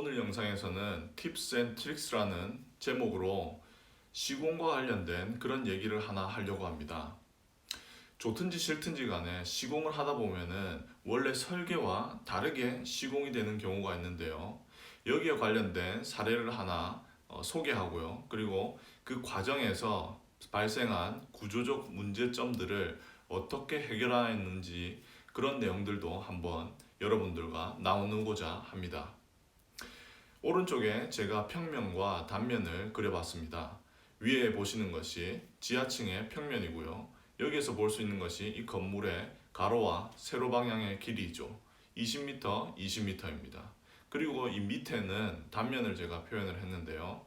오늘 영상에서는 Tips and Tricks라는 제목으로 시공과 관련된 그런 얘기를 하나 하려고 합니다. 좋든지 싫든지 간에 시공을 하다 보면은 원래 설계와 다르게 시공이 되는 경우가 있는데요. 여기에 관련된 사례를 하나 소개하고요. 그리고 그 과정에서 발생한 구조적 문제점들을 어떻게 해결하였는지 그런 내용들도 한번 여러분들과 나누고자 합니다. 오른쪽에 제가 평면과 단면을 그려봤습니다. 위에 보시는 것이 지하층의 평면이고요. 여기에서 볼 수 있는 것이 이 건물의 가로와 세로 방향의 길이죠. 20m, 20m입니다. 그리고 이 밑에는 단면을 제가 표현을 했는데요.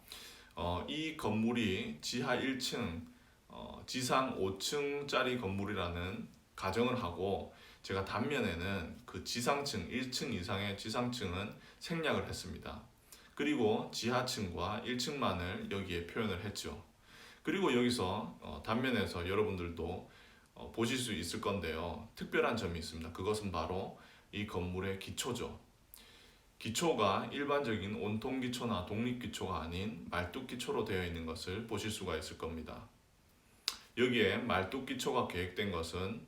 이 건물이 지하 1층, 지상 5층짜리 건물이라는 가정을 하고 제가 단면에는 그 지상층, 1층 이상의 지상층은 생략을 했습니다. 그리고 지하층과 1층만을 여기에 표현을 했죠. 그리고 여기서 단면에서 여러분들도 보실 수 있을 건데요. 특별한 점이 있습니다. 그것은 바로 이 건물의 기초죠. 기초가 일반적인 온통 기초나 독립 기초가 아닌 말뚝 기초로 되어 있는 것을 보실 수가 있을 겁니다. 여기에 말뚝 기초가 계획된 것은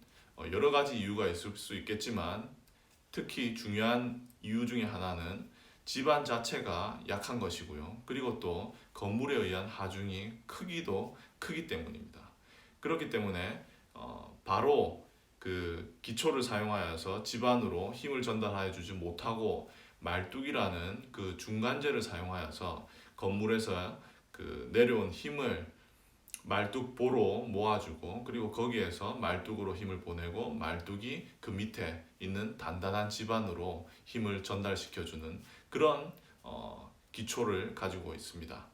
여러 가지 이유가 있을 수 있겠지만 특히 중요한 이유 중에 하나는 집안 자체가 약한 것이고요. 그리고 또 건물에 의한 하중이 크기도 크기 때문입니다. 그렇기 때문에 바로 그 기초를 사용하여서 집안으로 힘을 전달해 주지 못하고 말뚝이라는 그 중간재를 사용하여서 건물에서 그 내려온 힘을 말뚝보로 모아주고 그리고 거기에서 말뚝으로 힘을 보내고 말뚝이 그 밑에 있는 단단한 집안으로 힘을 전달시켜주는 그런 기초를 가지고 있습니다.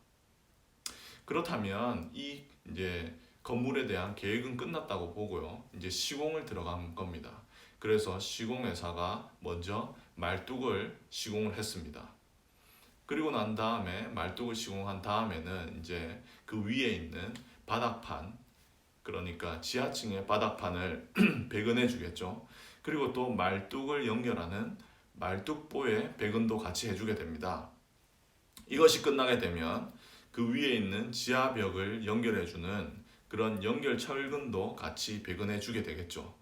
그렇다면 이 이제 건물에 대한 계획은 끝났다고 보고요. 이제 시공을 들어간 겁니다. 그래서 시공회사가 먼저 말뚝을 시공을 했습니다. 그리고 난 다음에 말뚝을 시공한 다음에는 이제 그 위에 있는 바닥판, 그러니까 지하층의 바닥판을 배근해 주겠죠. 그리고 또 말뚝을 연결하는 말뚝보의 배근도 같이 해주게 됩니다. 이것이 끝나게 되면 그 위에 있는 지하벽을 연결해 주는 그런 연결 철근도 같이 배근해 주게 되겠죠.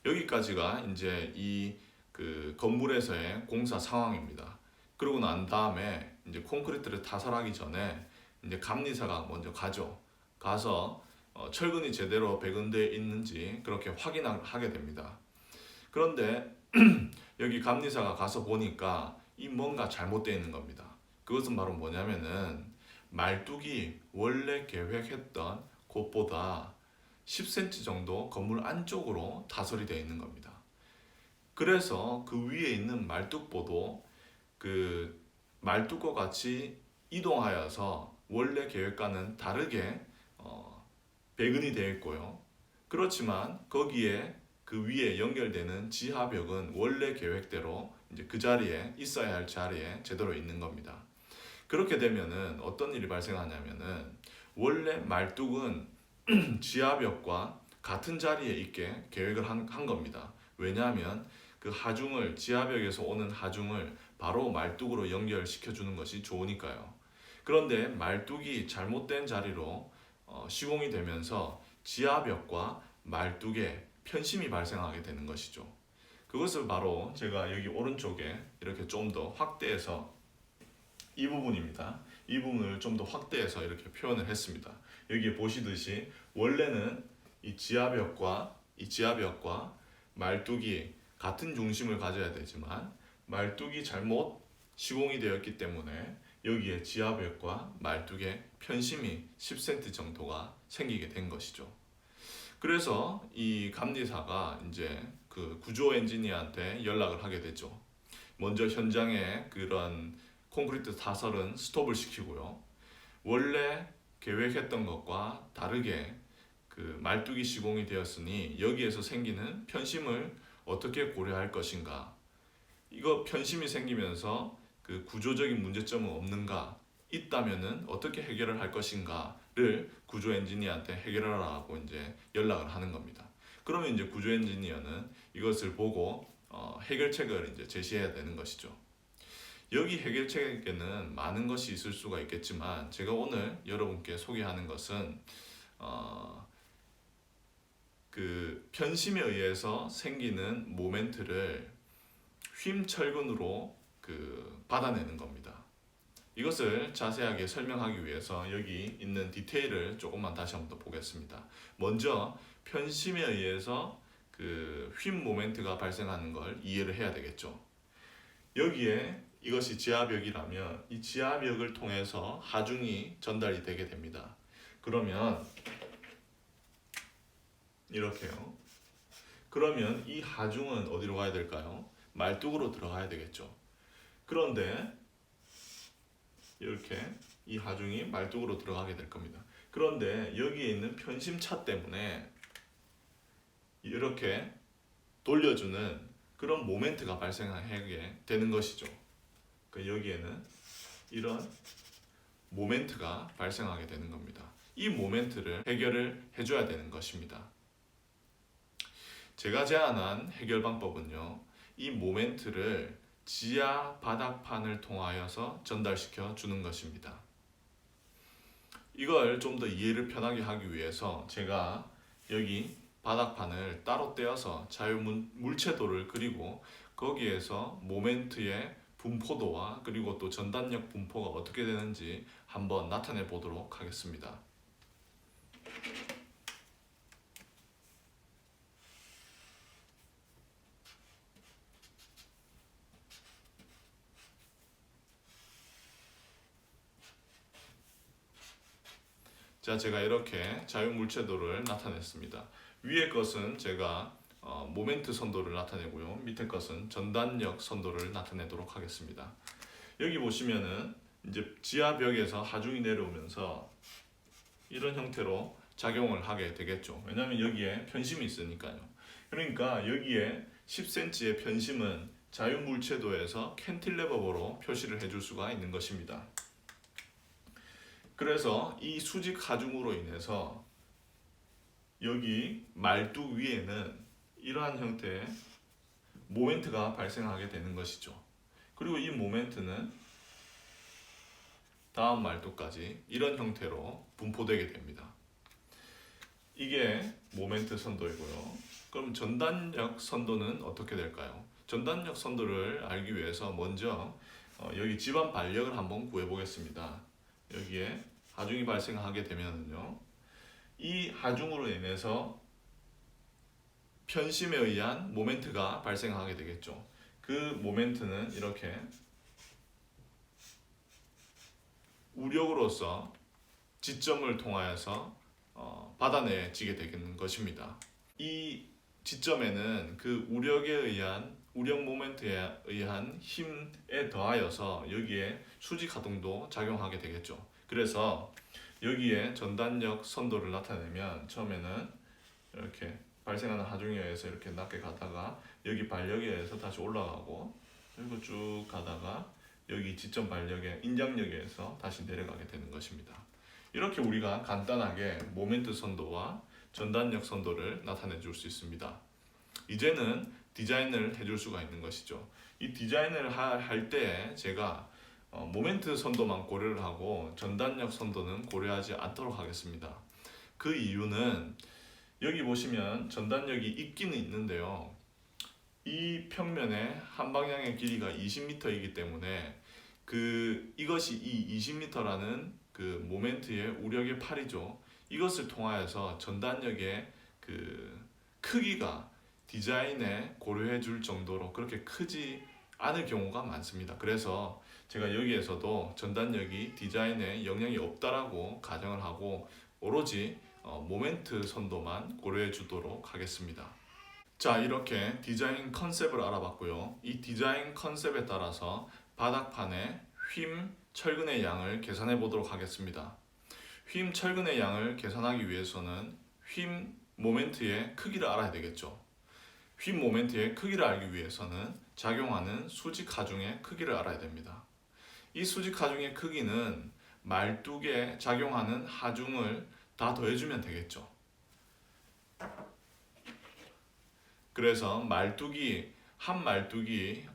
여기까지가 이제 이 그 건물에서의 공사 상황입니다. 그러고 난 다음에 이제 콘크리트를 타설하기 전에 이제 감리사가 먼저 가죠. 가서 철근이 제대로 배근되어 있는지 그렇게 확인을 하게 됩니다. 그런데 여기 감리사가 가서 보니까 이 뭔가 잘못되어 있는 겁니다. 그것은 바로 뭐냐면은 말뚝이 원래 계획했던 곳보다 10cm 정도 건물 안쪽으로 타설이 되어 있는 겁니다. 그래서 그 위에 있는 말뚝보도 그 말뚝과 같이 이동하여서 원래 계획과는 다르게 배근이 되어 있고요. 그렇지만 거기에 그 위에 연결되는 지하벽은 원래 계획대로 이제 그 자리에 있어야 할 자리에 제대로 있는 겁니다. 그렇게 되면은 어떤 일이 발생하냐면은 원래 말뚝은 지하벽과 같은 자리에 있게 계획을 한 겁니다. 왜냐하면 그 하중을 지하벽에서 오는 하중을 바로 말뚝으로 연결시켜 주는 것이 좋으니까요. 그런데 말뚝이 잘못된 자리로 시공이 되면서 지하벽과 말뚝에 편심이 발생하게 되는 것이죠. 그것을 바로 제가 여기 오른쪽에 이렇게 좀 더 확대해서 이 부분입니다. 이 부분을 좀 더 확대해서 이렇게 표현을 했습니다. 여기에 보시듯이 원래는 이 지하벽과 말뚝이 같은 중심을 가져야 되지만 말뚝이 잘못 시공이 되었기 때문에 여기에 지하벽과 말뚝에 편심이 10cm 정도가 생기게 된 것이죠. 그래서 이 감리사가 이제 그 구조 엔지니어한테 연락을 하게 되죠. 먼저 현장에 그런 콘크리트 타설은 스톱을 시키고요. 원래 계획했던 것과 다르게 그 말뚝이 시공이 되었으니 여기에서 생기는 편심을 어떻게 고려할 것인가? 이거 편심이 생기면서 그 구조적인 문제점은 없는가? 있다면은 어떻게 해결을 할 것인가를 구조 엔지니어한테 해결하라고 이제 연락을 하는 겁니다. 그러면 이제 구조 엔지니어는 이것을 보고 해결책을 이제 제시해야 되는 것이죠. 여기 해결책에는 많은 것이 있을 수가 있겠지만 제가 오늘 여러분께 소개하는 것은 그 편심에 의해서 생기는 모멘트를 휨철근으로 받아내는 겁니다. 이것을 자세하게 설명하기 위해서 여기 있는 디테일을 조금만 다시 한번 더 보겠습니다. 먼저 편심에 의해서 휨 모멘트가 발생하는 걸 이해를 해야 되겠죠. 여기에 이것이 지하벽이라면 이 지하벽을 통해서 하중이 전달이 되게 됩니다. 그러면 이렇게요. 그러면 이 하중은 어디로 가야 될까요? 말뚝으로 들어가야 되겠죠. 그런데 이렇게 이 하중이 말뚝으로 들어가게 될 겁니다. 그런데 여기에 있는 편심차 때문에 이렇게 돌려주는 그런 모멘트가 발생하게 되는 것이죠. 여기에는 이런 모멘트가 발생하게 되는 겁니다. 이 모멘트를 해결을 해줘야 되는 것입니다. 제가 제안한 해결 방법은요, 이 모멘트를 지하 바닥판을 통하여서 전달시켜 주는 것입니다. 이걸 좀 더 이해를 편하게 하기 위해서 제가 여기 바닥판을 따로 떼어서 자유물체도를 그리고 거기에서 모멘트의 분포도와 그리고 또 전단력 분포가 어떻게 되는지 한번 나타내 보도록 하겠습니다. 자, 제가 이렇게 자유물체도를 나타냈습니다. 위의 것은 제가 모멘트 선도를 나타내고요. 밑에 것은 전단력 선도를 나타내도록 하겠습니다. 여기 보시면은 이제 지하벽에서 하중이 내려오면서 이런 형태로 작용을 하게 되겠죠. 왜냐하면 여기에 편심이 있으니까요. 그러니까 여기에 10cm의 편심은 자유물체도에서 캔틸레버로 표시를 해줄 수가 있는 것입니다. 그래서 이 수직 하중으로 인해서 여기 말뚝 위에는 이러한 형태의 모멘트가 발생하게 되는 것이죠. 그리고 이 모멘트는 다음 말뚝까지 이런 형태로 분포되게 됩니다. 이게 모멘트 선도이고요. 그럼 전단력 선도는 어떻게 될까요? 전단력 선도를 알기 위해서 먼저 여기 지반 반력을 한번 구해 보겠습니다. 여기에 하중이 발생하게 되면요, 이 하중으로 인해서 편심에 의한 모멘트가 발생하게 되겠죠. 그 모멘트는 이렇게 우력으로서 지점을 통하여서 받아내지게 되는 것입니다. 이 지점에는 그 우력에 의한 우력 모멘트에 의한 힘에 더하여서 여기에 수직 하동도 작용하게 되겠죠. 그래서 여기에 전단력 선도를 나타내면 처음에는 이렇게 발생하는 하중에 의해서 이렇게 낮게 가다가 여기 반력에 의해서 다시 올라가고 그리고 쭉 가다가 여기 지점 반력의 인장력에 의해서 다시 내려가게 되는 것입니다. 이렇게 우리가 간단하게 모멘트 선도와 전단력 선도를 나타내 줄 수 있습니다. 이제는 디자인을 해줄 수가 있는 것이죠. 이 디자인을 할 때 제가 모멘트 선도만 고려를 하고 전단력 선도는 고려하지 않도록 하겠습니다. 그 이유는 여기 보시면 전단력이 있기는 있는데요. 이 평면의 한 방향의 길이가 20m이기 때문에 이것이 이 20m라는 그 모멘트의 우력의 팔이죠. 이것을 통하여서 전단력의 크기가 디자인에 고려해 줄 정도로 그렇게 크지 않을 경우가 많습니다. 그래서 제가 여기에서도 전단력이 디자인에 영향이 없다라고 가정을 하고 오로지 모멘트 선도만 고려해 주도록 하겠습니다. 자, 이렇게 디자인 컨셉을 알아봤고요. 이 디자인 컨셉에 따라서 바닥판의 휨 철근의 양을 계산해 보도록 하겠습니다. 휨 철근의 양을 계산하기 위해서는 휨 모멘트의 크기를 알아야 되겠죠. 휨 모멘트의 크기를 알기 위해서는 작용하는 수직 하중의 크기를 알아야 됩니다. 이 수직 하중의 크기는 말뚝에 작용하는 하중을 다 더해주면 되겠죠. 그래서 한 말뚝이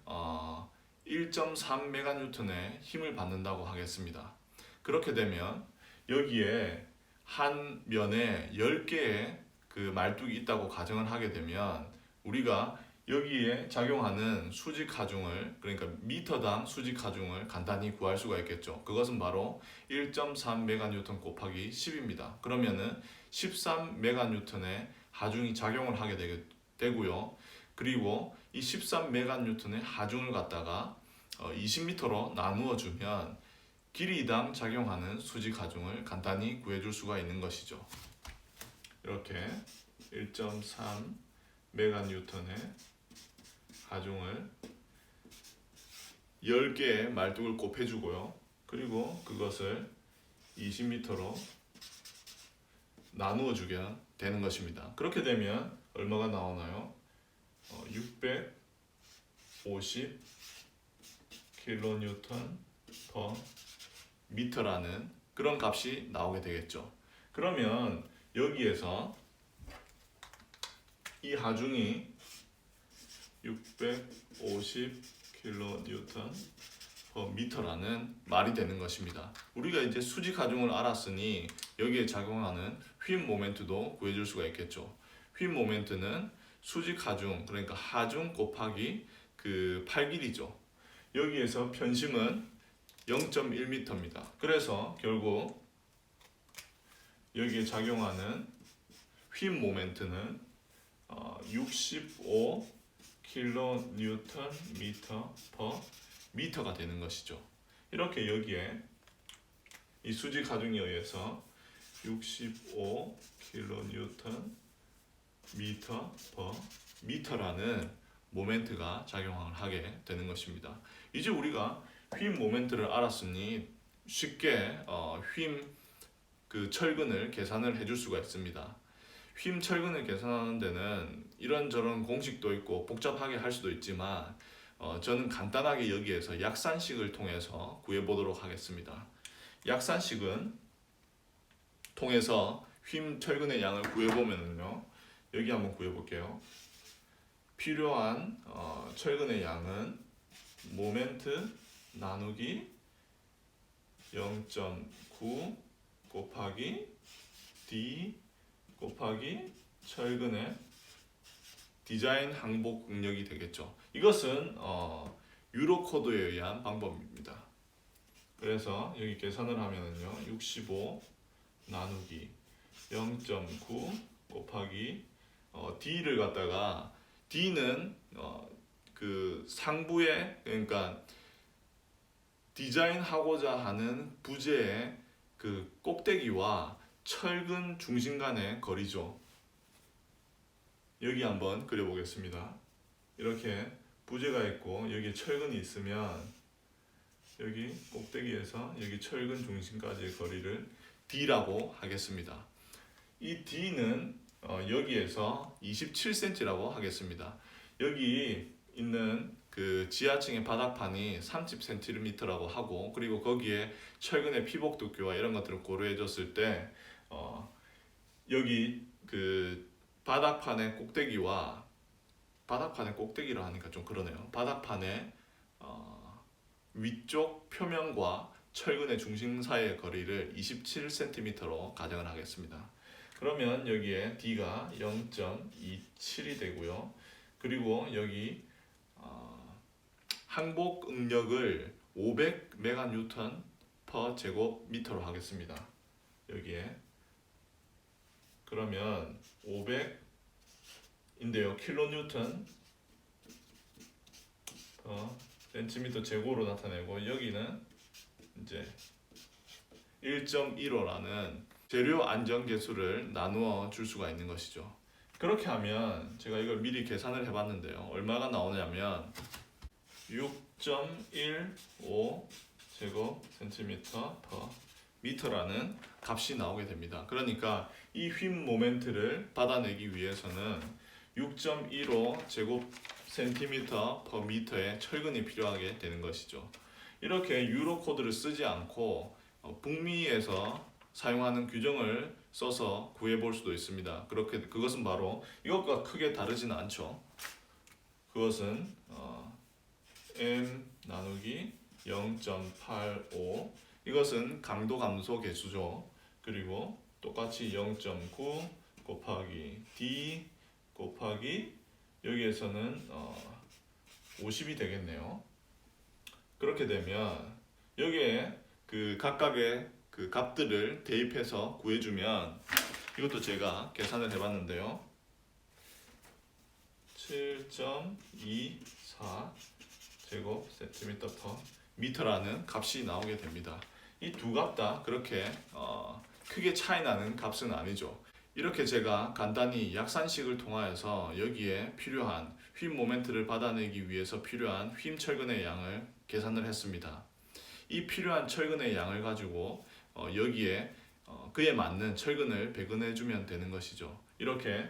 1.3메가뉴턴의 힘을 받는다고 하겠습니다. 그렇게 되면 여기에 한 면에 10개의 그 말뚝이 있다고 가정을 하게 되면 우리가 여기에 작용하는 수직 하중을, 그러니까 미터당 수직 하중을 간단히 구할 수가 있겠죠. 그것은 바로 1.3메가뉴턴 곱하기 10입니다. 그러면은 13메가뉴턴의 하중이 작용을 하게 되고요. 그리고 이 13메가뉴턴의 하중을 갖다가 20m로 나누어 주면 길이당 작용하는 수직 하중을 간단히 구해줄 수가 있는 것이죠. 이렇게 1.3메가뉴턴의 하중을 10개의 말뚝을 곱해주고요. 그리고 그것을 20m로 나누어 주게 되는 것입니다. 그렇게 되면 얼마가 나오나요? 650 킬로뉴턴 퍼 미터라는 그런 값이 나오게 되겠죠. 그러면 여기에서 이 하중이 650 킬로뉴턴 퍼 미터라는 말이 되는 것입니다. 우리가 이제 수직 하중을 알았으니 여기에 작용하는 휨 모멘트도 구해줄 수가 있겠죠. 휨 모멘트는 수직 하중, 그러니까 하중 곱하기 그 팔길이죠. 여기에서 편심은 0.1m입니다. 그래서 결국 여기에 작용하는 휨 모멘트는 65 킬로뉴턴 미터 퍼 미터가 되는 것이죠. 이렇게 여기에 이 수직 하중에 의해서 65 킬로뉴턴 미터 퍼 미터라는 모멘트가 작용을 하게 되는 것입니다. 이제 우리가 휨 모멘트를 알았으니 쉽게 휨 그 철근을 계산을 해줄 수가 있습니다. 휨 철근을 계산하는 데는 이런저런 공식도 있고 복잡하게 할 수도 있지만 저는 간단하게 여기에서 약산식을 통해서 구해보도록 하겠습니다. 약산식은 통해서 휨 철근의 양을 구해보면요, 여기 한번 구해볼게요. 필요한 철근의 양은 모멘트 나누기 0.9 곱하기 D 곱하기 철근의 디자인 항복 응력이 되겠죠. 이것은 유로 코드에 의한 방법입니다. 그래서 여기 계산을 하면은요, 65 나누기 0.9 곱하기 D를 갖다가 D는 그 상부에, 그러니까 디자인하고자 하는 부재의 그 꼭대기와 철근 중심 간의 거리죠. 여기 한번 그려보겠습니다. 이렇게 부재가 있고 여기 철근이 있으면 여기 꼭대기에서 여기 철근 중심까지의 거리를 D라고 하겠습니다. 이 D는 여기에서 27cm라고 하겠습니다. 여기 있는 그 지하층의 바닥판이 30cm라고 하고, 그리고 거기에 철근의 피복 두께와 이런 것들을 고려해 줬을 때 여기 그 바닥판의 꼭대기와 바닥판의 꼭대기라 하니까 좀 그러네요. 바닥판의 위쪽 표면과 철근의 중심 사이의 거리를 27cm로 가정을 하겠습니다. 그러면 여기에 D가 0.27이 되고요. 그리고 여기 항복 응력을 500메가뉴턴 퍼 제곱미터로 하겠습니다. 여기에 그러면 500인데요, 킬로뉴턴 퍼 센티미터 제곱으로 나타내고, 여기는 이제 1.15라는 재료 안정 계수를 나누어 줄 수가 있는 것이죠. 그렇게 하면 제가 이걸 미리 계산을 해봤는데요, 얼마가 나오냐면 6.15 제곱 센티미터 퍼 미터라는 값이 나오게 됩니다. 그러니까 이 휨 모멘트를 받아내기 위해서는 6.15 제곱 센티미터 퍼 미터의 철근이 필요하게 되는 것이죠. 이렇게 유로 코드를 쓰지 않고 북미에서 사용하는 규정을 써서 구해볼 수도 있습니다. 그것은 바로 이것과 크게 다르지는 않죠. 그것은 m 나누기 0.85 이것은 강도 감소 계수죠. 그리고 똑같이 0.9 곱하기 d 곱하기 여기에서는 50이 되겠네요. 그렇게 되면 여기에 그 각각의 그 값들을 대입해서 구해주면 이것도 제가 계산을 해봤는데요. 7.24 제곱 센티미터 퍼 미터라는 값이 나오게 됩니다. 이 두 값 다 그렇게 크게 차이 나는 값은 아니죠. 이렇게 제가 간단히 약산식을 통하여서 여기에 필요한 휨 모멘트를 받아내기 위해서 필요한 휨 철근의 양을 계산을 했습니다. 이 필요한 철근의 양을 가지고 여기에 그에 맞는 철근을 배근해 주면 되는 것이죠. 이렇게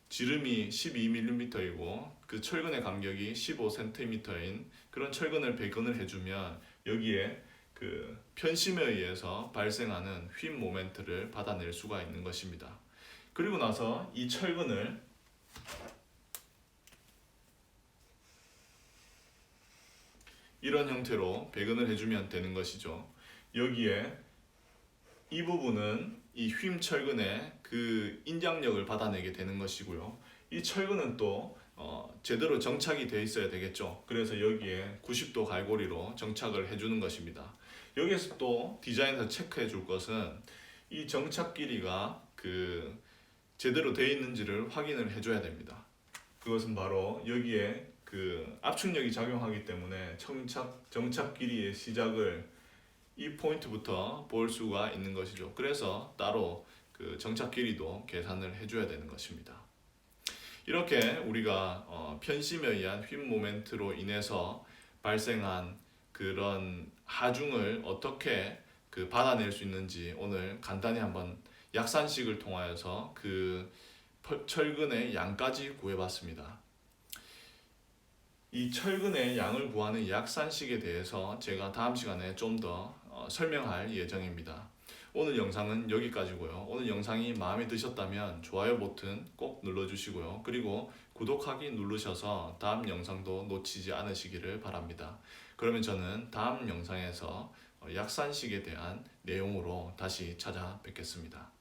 지름이 12mm이고 그 철근의 간격이 15cm인 그런 철근을 배근을 해주면 여기에 그 편심에 의해서 발생하는 휨 모멘트를 받아낼 수가 있는 것입니다. 그리고 나서 이 철근을 이런 형태로 배근을 해주면 되는 것이죠. 여기에 이 부분은 이 휨 철근의 그 인장력을 받아내게 되는 것이고요. 이 철근은 또 제대로 정착이 되어 있어야 되겠죠. 그래서 여기에 90도 갈고리로 정착을 해주는 것입니다. 여기에서 또 디자인에서 체크해 줄 것은 이 정착 길이가 그 제대로 되어 있는지를 확인을 해줘야 됩니다. 그것은 바로 여기에 그 압축력이 작용하기 때문에 정착 길이의 시작을 이 포인트부터 볼 수가 있는 것이죠. 그래서 따로 그 정착 길이도 계산을 해줘야 되는 것입니다. 이렇게 우리가 편심에 의한 휨 모멘트로 인해서 발생한 그런 하중을 어떻게 그 받아낼 수 있는지 오늘 간단히 한번 약산식을 통하여서 그 철근의 양까지 구해봤습니다. 이 철근의 양을 구하는 약산식에 대해서 제가 다음 시간에 좀 더 설명할 예정입니다. 오늘 영상은 여기까지고요. 오늘 영상이 마음에 드셨다면 좋아요 버튼 꼭 눌러주시고요. 그리고 구독하기 누르셔서 다음 영상도 놓치지 않으시기를 바랍니다. 그러면 저는 다음 영상에서 약산식에 대한 내용으로 다시 찾아뵙겠습니다.